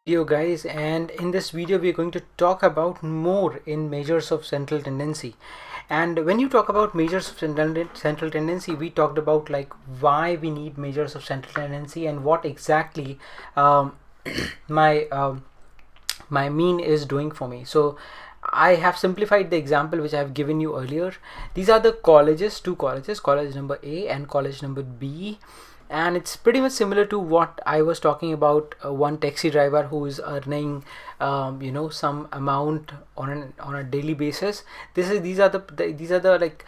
Yo guys, and in this video we are going to talk about more in measures of central tendency. And when you talk about measures of central tendency, we talked about like why we need measures of central tendency and what exactly um, my my mean is doing for me. So I have simplified the example which I have given you earlier. These are the colleges, two colleges, college number A and college number B, and it's pretty much similar to what I was talking about. One taxi driver who is earning some amount on a daily basis. These are the like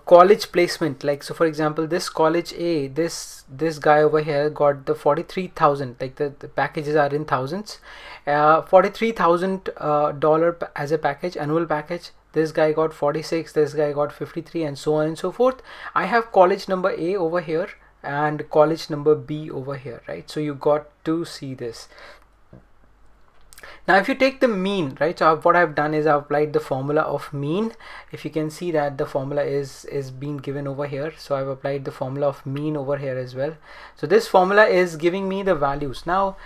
college placement. Like, so for example, this college A, this guy over here got the 43,000, like the packages are in thousands. $43,000 as a package, annual package. This guy got 46, this guy got 53, and so on and so forth. I have college number A over here and college number B over here, right? So you got to see this. Now if you take the mean, right, so what I've done is I've applied the formula of mean. If you can see that the formula is being given over here, so I've applied the formula of mean over here as well. So this formula is giving me the values. Now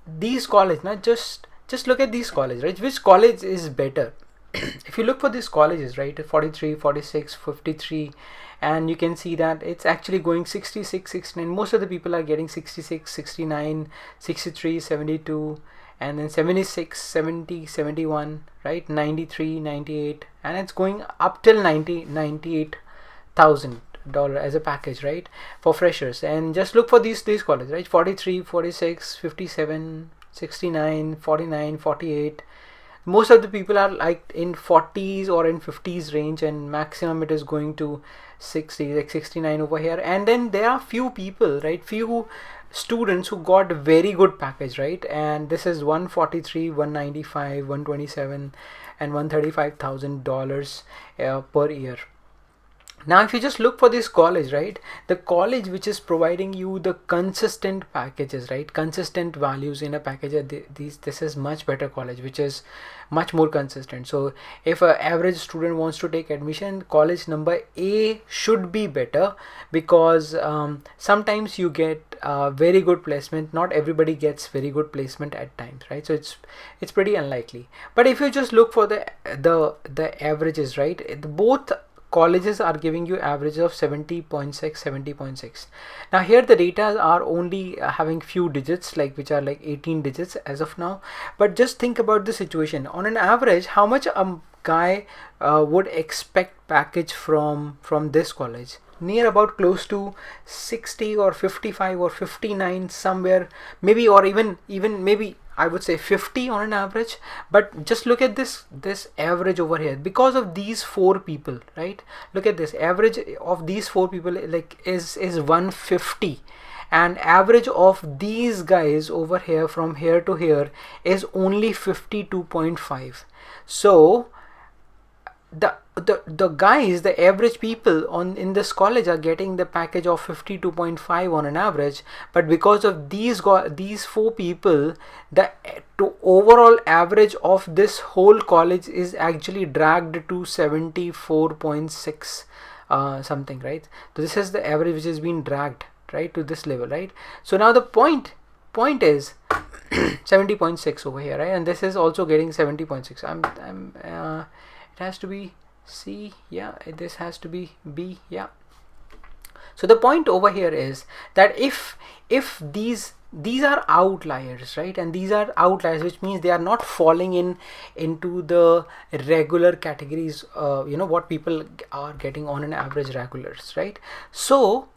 these college, now just look at these college, right? Which college is better? If you look for these colleges, right, 43, 46, 53, and you can see that it's actually going 66, 69. Most of the people are getting 66, 69, 63, 72, and then 76, 70, 71, right, 93, 98, and it's going up till 90, $98,000 as a package, right, for freshers. And just look for these colleges, right, 43, 46, 57, 69, 49, 48. Most of the people are like in 40s or in 50s range, and maximum it is going to 60, like 69 over here. And then there are few people, right, few students who got a very good package, right, and this is 143, 195, 127, and $135,000 per year. Now if you just look for this college, right, the college which is providing you the consistent packages, right, consistent values in a package, this is much better college, which is much more consistent. So if an average student wants to take admission, college number A should be better, because sometimes you get very good placement. Not everybody gets very good placement at times, right? So it's pretty unlikely. But if you just look for the averages, right, both colleges are giving you average of 70.6, 70.6. Now here the data are only having few digits, like which are like 18 digits as of now. But just think about the situation. On an average, how much a guy would expect package from this college? Near about close to 60 or 55 or 59 somewhere, maybe, or even maybe I would say 50 on an average. But just look at this average over here, because of these four people, right? Look at this average of these four people, like is 150, and average of these guys over here from here to here is only 52.5. So the guys, the average people in this college are getting the package of 52.5 on an average. But because of these four people, the overall average of this whole college is actually dragged to 74.6 something, right? So this is the average which has been dragged, right, to this level, right? So now the point is 70.6 over here, right? And this is also getting 70.6. It has to be C, yeah, this has to be B, yeah. So the point over here is that if these are outliers, right, and these are outliers, which means they are not falling into the regular categories, what people are getting on an average regulars, right? So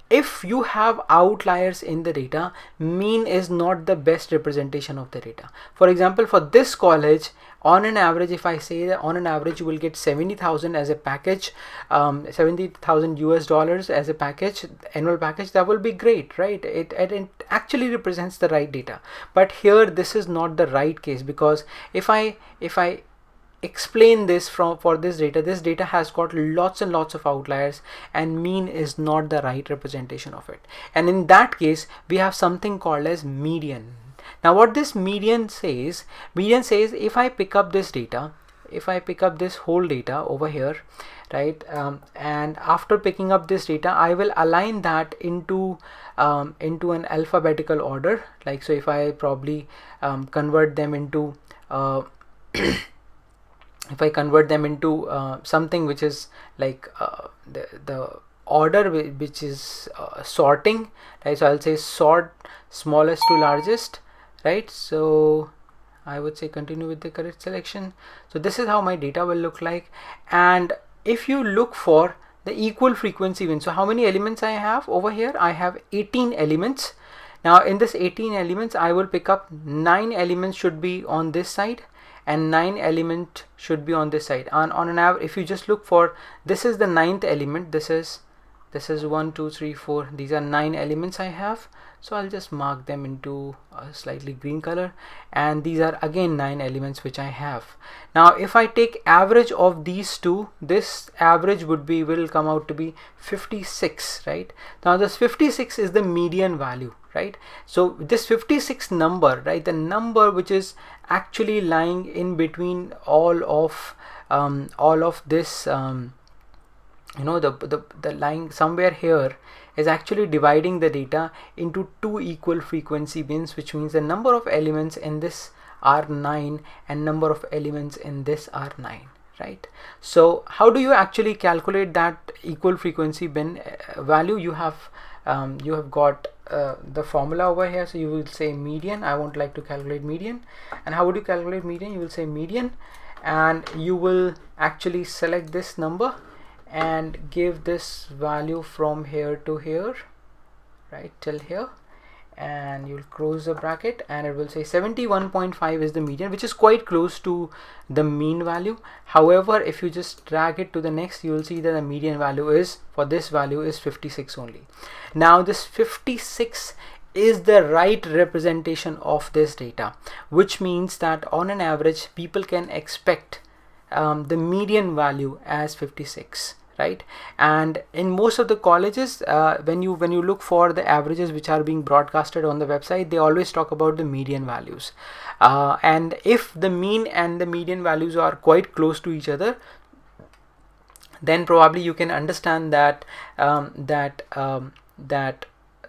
if you have outliers in the data, mean is not the best representation of the data. For example, for this college, on an average, if I say that on an average you will get 70,000 as a package, 70,000 US dollars as a package, annual package, that will be great, right? It actually represents the right data. But here this is not the right case, because if I explain this for this data has got lots and lots of outliers, and mean is not the right representation of it. And in that case we have something called as median. Now what this median says if I pick up this data, pick up this whole data over here, right, and after picking up this data, I will align that into an alphabetical order. Like, so if I probably convert them into if I convert them into something which is like the order which is sorting, right? So I'll say sort smallest to largest, right? So I would say continue with the correct selection. So this is how my data will look like. And if you look for the equal frequency bin, so how many elements I have over here? I have 18 elements. Now in this 18 elements, I will pick up 9 elements should be on this side and 9 element should be on this side. And on an average, if you just look for, this is the 9th element, this is 1 2 3 4, these are 9 elements I have. So I'll just mark them into a slightly green color, and these are again 9 elements which I have. Now if I take average of these two, this average will come out to be 56, right? Now this 56 is the median value, right? So this 56 number, right, the number which is actually lying in between all of this, you know, the line somewhere here is actually dividing the data into two equal frequency bins, which means the number of elements in this are 9 and number of elements in this are 9, right? So how do you actually calculate that equal frequency bin value? You have got the formula over here. So you will say median. I won't like to calculate median. And how would you calculate median? You will say median, and you will actually select this number and give this value from here to here, right, till here, and you'll close the bracket, and it will say 71.5 is the median, which is quite close to the mean value. However, if you just drag it to the next, you will see that the median value is, for this value, is 56 only. Now this 56 is the right representation of this data, which means that on an average people can expect the median value as 56, right? And in most of the colleges, when you look for the averages which are being broadcasted on the website, they always talk about the median values, and if the mean and the median values are quite close to each other, then probably you can understand that that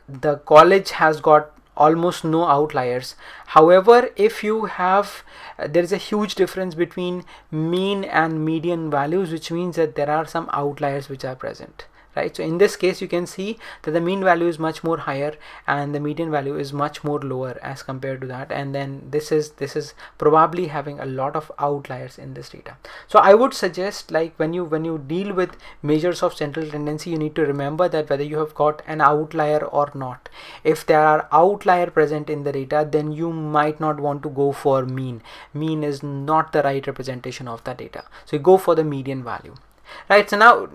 the college has got almost no outliers. However, if you have there is a huge difference between mean and median values, which means that there are some outliers which are present, right? So in this case, you can see that the mean value is much more higher and the median value is much more lower as compared to that, and then this is probably having a lot of outliers in this data. So I would suggest, like, when you deal with measures of central tendency, you need to remember that whether you have got an outlier or not. If there are outlier present in the data, then you might not want to go for mean. Mean is not the right representation of the data, so you go for the median value, right? So now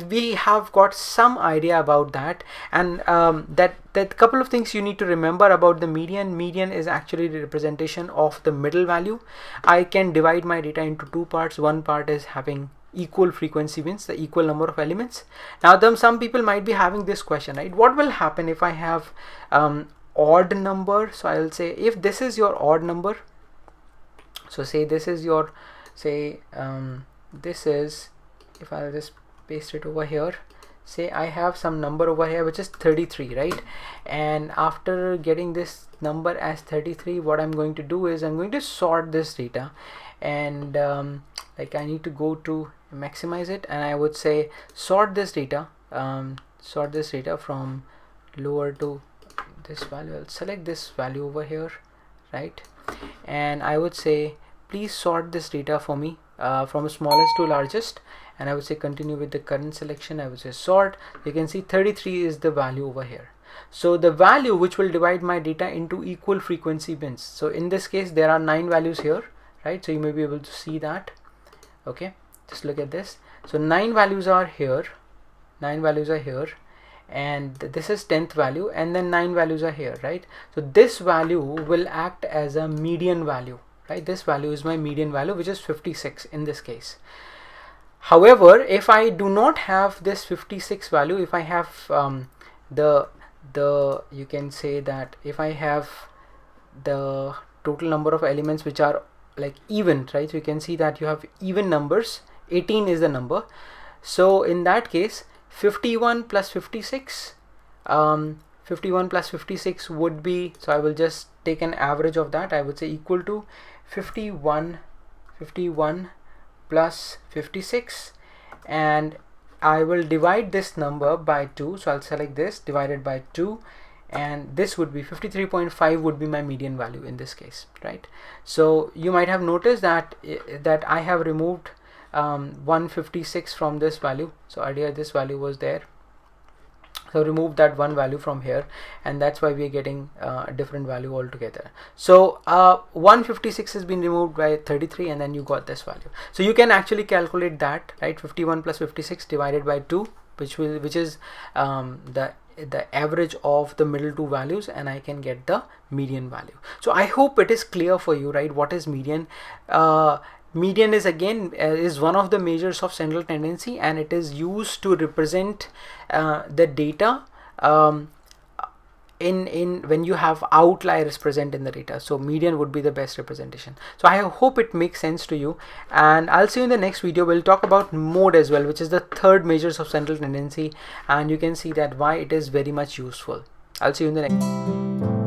we have got some idea about that, and that couple of things you need to remember about the median. Median is actually the representation of the middle value. I can divide my data into two parts. One part is having equal frequency bins, the equal number of elements. Now some people might be having this question, right? What will happen if I have odd number? So I'll say, if this is your odd number, so say this is your, this is, if I'll just paste it over here, say I have some number over here which is 33, right? And after getting this number as 33, what I'm going to do is I'm going to sort this data, and like I need to go to maximize it, and I would say sort this data from lower to this value. I'll select this value over here, right? And I would say please sort this data for me from smallest to largest, and I would say continue with the current selection. I would say sort. You can see 33 is the value over here. So the value which will divide my data into equal frequency bins. So in this case there are 9 values here, right? So you may be able to see that. Okay, just look at this. So 9 values are here, and this is 10th value, and then 9 values are here, right? So this value will act as a median value, right? This value is my median value, which is 56 in this case. However, if I do not have this 56 value, if I have you can say that if I have the total number of elements which are like even, right? So you can see that you have even numbers. 18 is the number. So in that case, 51 plus 56, 51 plus 56 would be, so I will just take an average of that. I would say equal to 51 plus 56, and I will divide this number by 2. So I'll select this, divided by 2, and this would be 53.5 would be my median value in this case, right? So you might have noticed that I have removed 156 from this value. So earlier this value was there, so remove that one value from here, and that's why we are getting a different value altogether. So 156 has been removed by 33, and then you got this value. So you can actually calculate that, right? 51 plus 56 divided by 2, which is the average of the middle two values, and I can get the median value. So I hope it is clear for you, right? What is median? Median is again is one of the measures of central tendency, and it is used to represent the data in when you have outliers present in the data. So median would be the best representation. So I hope it makes sense to you, and I'll see you in the next video. We'll talk about mode as well, which is the third measures of central tendency, and you can see that why it is very much useful. I'll see you in the next.